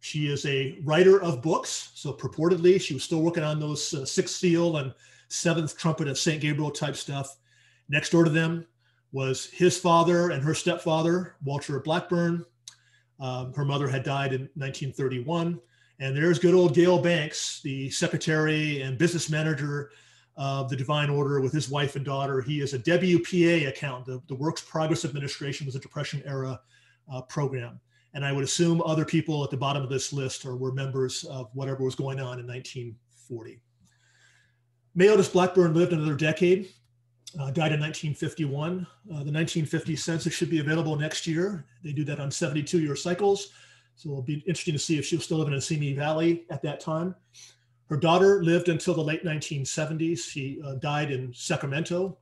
[SPEAKER 1] She is a writer of books. So purportedly, she was still working on those Sixth Seal and Seventh Trumpet of St. Gabriel type stuff. Next door to them was his father and her stepfather, Walter Blackburn. Her mother had died in 1931. And there's good old Gail Banks, the secretary and business manager of the Divine Order, with his wife and daughter. He is a WPA accountant. The Works Progress Administration was a Depression era program. And I would assume other people at the bottom of this list were members of whatever was going on in 1940. May Otis Blackburn lived another decade, died in 1951. The 1950 census should be available next year. They do that on 72-year cycles. So it'll be interesting to see if she was still living in Simi Valley at that time. Her daughter lived until the late 1970s. She died in Sacramento.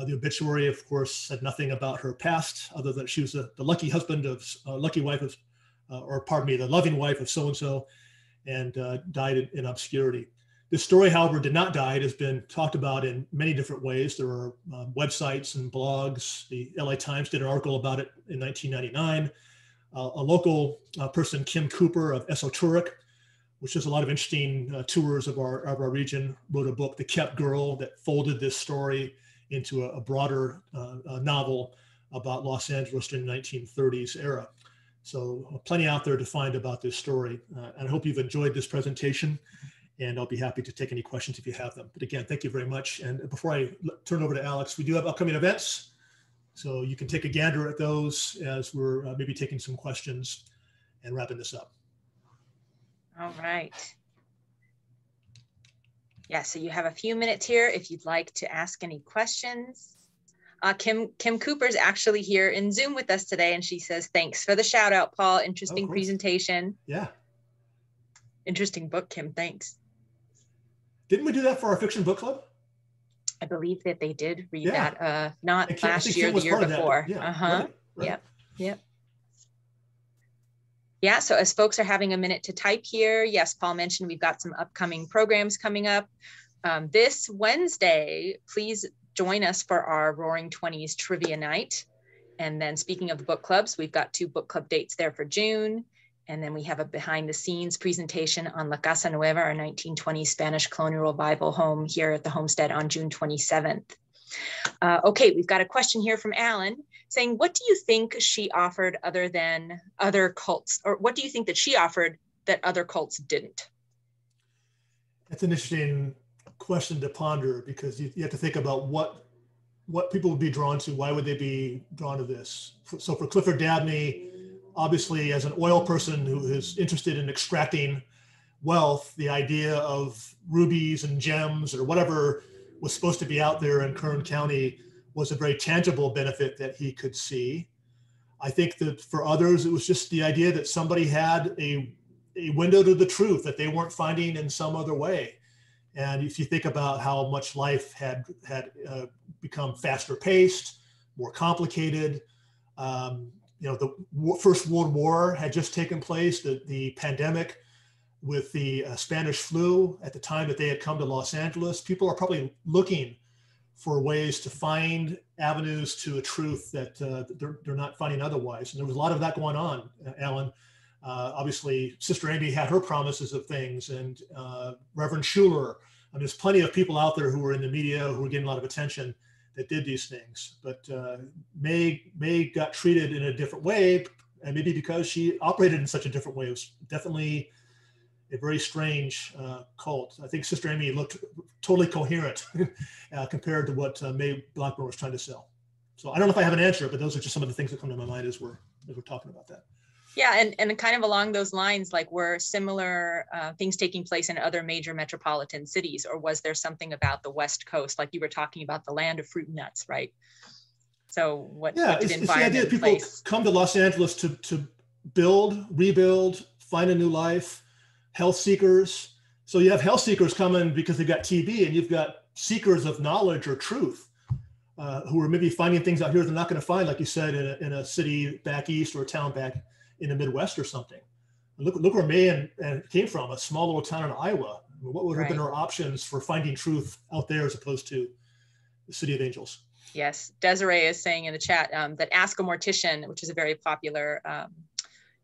[SPEAKER 1] The obituary, of course, said nothing about her past, other than she was the lucky husband of, lucky wife of, the loving wife of so-and-so, and died in obscurity. This story, however, did not die. It has been talked about in many different ways. There are websites and blogs. The LA Times did an article about it in 1999. A local person, Kim Cooper of Esoteric, which does a lot of interesting tours of our region, wrote a book, The Kept Girl, that folded this story into a broader novel about Los Angeles during the 1930s era. So plenty out there to find about this story. And I hope you've enjoyed this presentation, and I'll be happy to take any questions if you have them. But again, thank you very much. And before I turn over to Alex, we do have upcoming events. So you can take a gander at those as we're maybe taking some questions and wrapping this up.
[SPEAKER 2] All right. Yeah, so you have a few minutes here if you'd like to ask any questions. Kim Cooper's actually here in Zoom with us today, and she says, thanks for the shout out, Paul. Interesting presentation.
[SPEAKER 1] Yeah.
[SPEAKER 2] Interesting book, Kim. Thanks.
[SPEAKER 1] Didn't we do that for our fiction book club?
[SPEAKER 2] I believe that they did read that. Not
[SPEAKER 1] Kim,
[SPEAKER 2] last year, the year before.
[SPEAKER 1] Yeah. Right.
[SPEAKER 2] Yep. Yeah, so as folks are having a minute to type here, yes, Paul mentioned we've got some upcoming programs coming up. This Wednesday, please join us for our Roaring Twenties Trivia Night. And then speaking of the book clubs, we've got 2 book club dates there for June. And then we have a behind the scenes presentation on La Casa Nueva, our 1920s Spanish colonial revival home here at the Homestead on June 27th. Okay, we've got a question here from Alan saying, what do you think she offered other than other cults? Or what do you think that she offered that other cults didn't?
[SPEAKER 1] That's an interesting question to ponder, because you have to think about what people would be drawn to. Why would they be drawn to this? So for Clifford Dabney, obviously as an oil person who is interested in extracting wealth, the idea of rubies and gems or whatever was supposed to be out there in Kern County was a very tangible benefit that he could see. I think that for others, it was just the idea that somebody had a window to the truth that they weren't finding in some other way. And if you think about how much life had become faster paced, more complicated, the First World War had just taken place, the pandemic with the Spanish flu at the time that they had come to Los Angeles, people are probably looking for ways to find avenues to a truth that they're not finding otherwise. And there was a lot of that going on, Alan. Obviously, Sister Amy had her promises of things, and Reverend Schuler. I mean, there's plenty of people out there who were in the media who were getting a lot of attention that did these things. But May got treated in a different way, and maybe because she operated in such a different way. It was definitely a very strange cult. I think Sister Amy looked totally coherent compared to what May Blackburn was trying to sell. So I don't know if I have an answer, but those are just some of the things that come to my mind as we're talking about that.
[SPEAKER 2] Yeah, and kind of along those lines, like, were similar things taking place in other major metropolitan cities, or was there something about the West Coast, like you were talking about the land of fruit and nuts, right? So what did
[SPEAKER 1] it's the idea that people come to Los Angeles to build, rebuild, find a new life, health seekers. So you have health seekers coming because they've got TB, and you've got seekers of knowledge or truth who are maybe finding things out here they're not going to find, like you said, in a city back east or a town back in the Midwest or something. Look where May and came from, a small little town in Iowa. What would have been her options for finding truth out there as opposed to the City of Angels?
[SPEAKER 2] Yes, Desiree is saying in the chat that Ask a Mortician, which is a very popular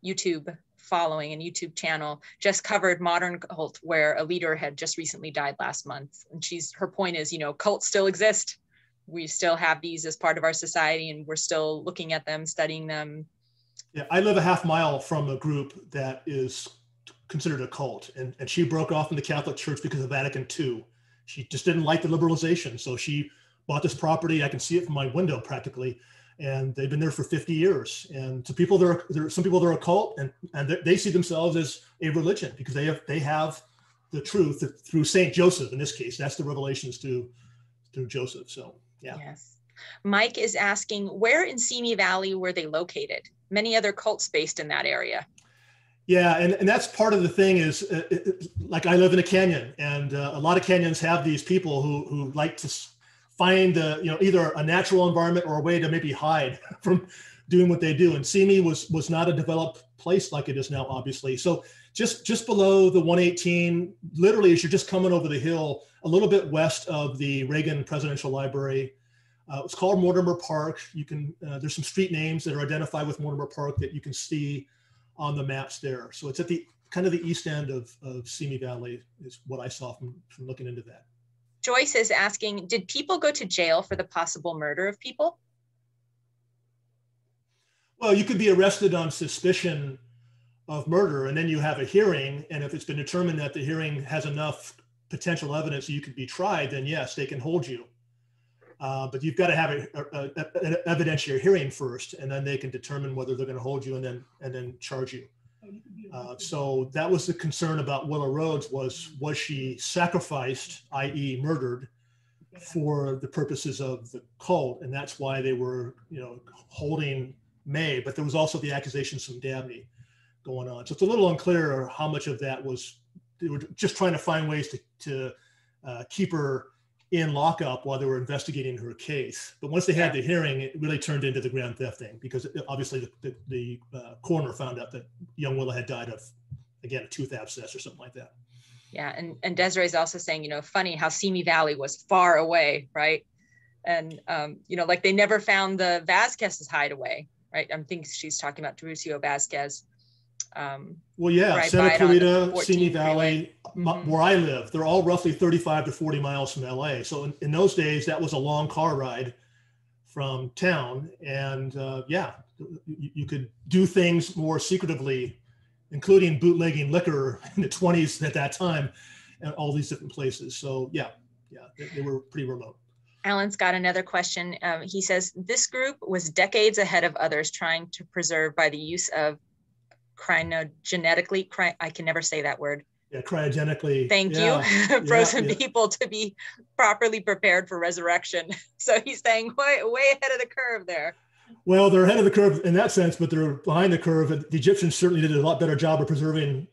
[SPEAKER 2] YouTube following and YouTube channel, just covered modern cult where a leader had just recently died last month. And her point is, cults still exist. We still have these as part of our society, and we're still looking at them, studying them.
[SPEAKER 1] Yeah, I live a half mile from a group that is considered a cult, and she broke off from the Catholic Church because of Vatican II. She just didn't like the liberalization, so she bought this property. I can see it from my window practically, and they've been there for 50 years. And to people, some people they're a cult, and they see themselves as a religion because they have the truth through Saint Joseph. In this case, that's the revelations through Joseph. So yeah.
[SPEAKER 2] Yes. Mike is asking, where in Simi Valley were they located? Many other cults based in that area.
[SPEAKER 1] Yeah, and that's part of the thing is, like I live in a canyon, and a lot of canyons have these people who like to find either a natural environment or a way to maybe hide from doing what they do. And Simi was not a developed place like it is now, obviously. So just below the 118, literally as you're just coming over the hill, a little bit west of the Reagan Presidential Library. It's called Mortimer Park. You can there's some street names that are identified with Mortimer Park that you can see on the maps there. So it's at the kind of the east end of Simi Valley is what I saw from looking into that.
[SPEAKER 2] Joyce is asking, did people go to jail for the possible murder of people?
[SPEAKER 1] Well, you could be arrested on suspicion of murder, and then you have a hearing. And if it's been determined that the hearing has enough potential evidence that you could be tried, then yes, they can hold you. But you've got to have an evidentiary hearing first, and then they can determine whether they're going to hold you and then charge you. So that was the concern about Willa Rhoads was she sacrificed, i.e. murdered, for the purposes of the cult, and that's why they were, holding May. But there was also the accusations from Dabney going on. So it's a little unclear how much of that was they were just trying to find ways to keep her in lockup while they were investigating her case. But once they had the hearing, it really turned into the grand theft thing, because obviously the coroner found out that young Willa had died of, again, a tooth abscess or something like that.
[SPEAKER 2] Yeah, and Desiree's also saying, funny how Simi Valley was far away, right? And, like they never found the Vasquez's hideaway, right? I think she's talking about Ruicio Vasquez.
[SPEAKER 1] Well, yeah,
[SPEAKER 2] right,
[SPEAKER 1] Santa Clarita, Simi
[SPEAKER 2] Valley,
[SPEAKER 1] where I live, they're all roughly 35 to 40 miles from LA. So in those days, that was a long car ride from town. And you could do things more secretively, including bootlegging liquor in the 20s at that time, and all these different places. So they were pretty remote.
[SPEAKER 2] Alan's got another question. He says, this group was decades ahead of others trying to preserve by the use of cryogenetically, I can never say that word.
[SPEAKER 1] Yeah, cryogenically.
[SPEAKER 2] Thank you. Frozen people to be properly prepared for resurrection. So he's saying way ahead of the curve there.
[SPEAKER 1] Well, they're ahead of the curve in that sense, but they're behind the curve. And the Egyptians certainly did a lot better job of preserving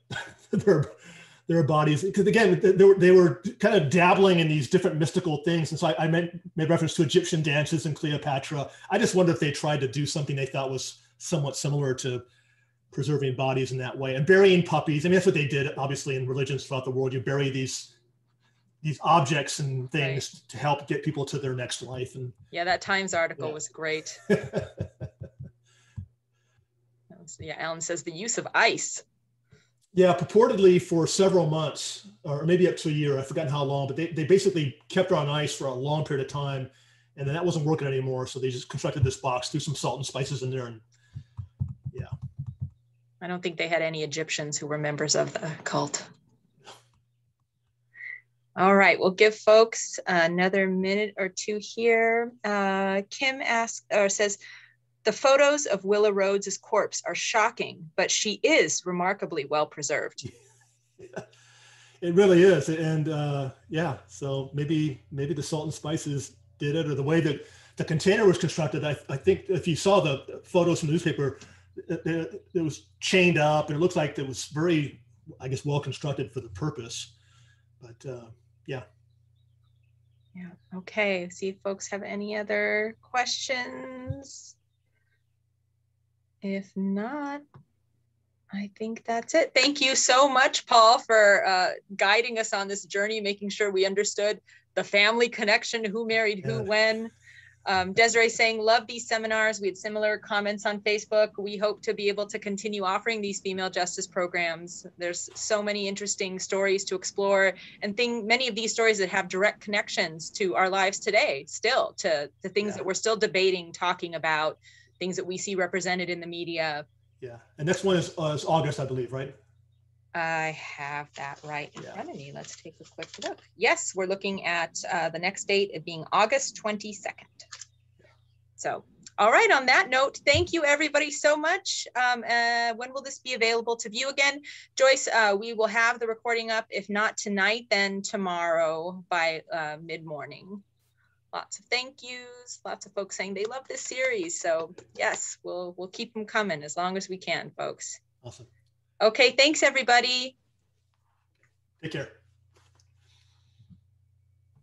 [SPEAKER 1] their bodies. Because again, they were kind of dabbling in these different mystical things. And so I made reference to Egyptian dances and Cleopatra. I just wonder if they tried to do something they thought was somewhat similar to preserving bodies in that way, and burying puppies. I mean, that's what they did, obviously, in religions throughout the world. You bury these objects and things to help get people to their next life. And
[SPEAKER 2] yeah, that Times article was great. Alan says the use of ice.
[SPEAKER 1] Yeah, purportedly for several months, or maybe up to a year. I've forgotten how long, but they basically kept her on ice for a long period of time, and then that wasn't working anymore. So they just constructed this box, threw some salt and spices in there, and
[SPEAKER 2] I don't think they had any Egyptians who were members of the cult. All right, we'll give folks another minute or two here. Kim says, the photos of Willa Rhoads' corpse are shocking, but she is remarkably well preserved.
[SPEAKER 1] Yeah, it really is. And so maybe the salt and spices did it, or the way that the container was constructed. I think if you saw the photos from the newspaper, it was chained up, and it looks like it was very, I guess, well constructed for the purpose. But yeah.
[SPEAKER 2] Okay. See if folks have any other questions. If not, I think that's it. Thank you so much, Paul, for guiding us on this journey, making sure we understood the family connection, who married who, when. Desiree saying, love these seminars. We had similar comments on Facebook. We hope to be able to continue offering these female justice programs. There's so many interesting stories to explore, and many of these stories that have direct connections to our lives today, still to the things that we're still debating, talking about, things that we see represented in the media.
[SPEAKER 1] Yeah, and next one is August, I believe, right?
[SPEAKER 2] I have that right in front of me. Let's take a quick look. Yes, we're looking at the next date of being August 22nd. So, all right, on that note, thank you everybody so much. When will this be available to view again? Joyce, we will have the recording up, if not tonight, then tomorrow by mid-morning. Lots of thank yous, lots of folks saying they love this series. So yes, we'll keep them coming as long as we can, folks.
[SPEAKER 1] Awesome.
[SPEAKER 2] Okay, thanks everybody.
[SPEAKER 1] Take care.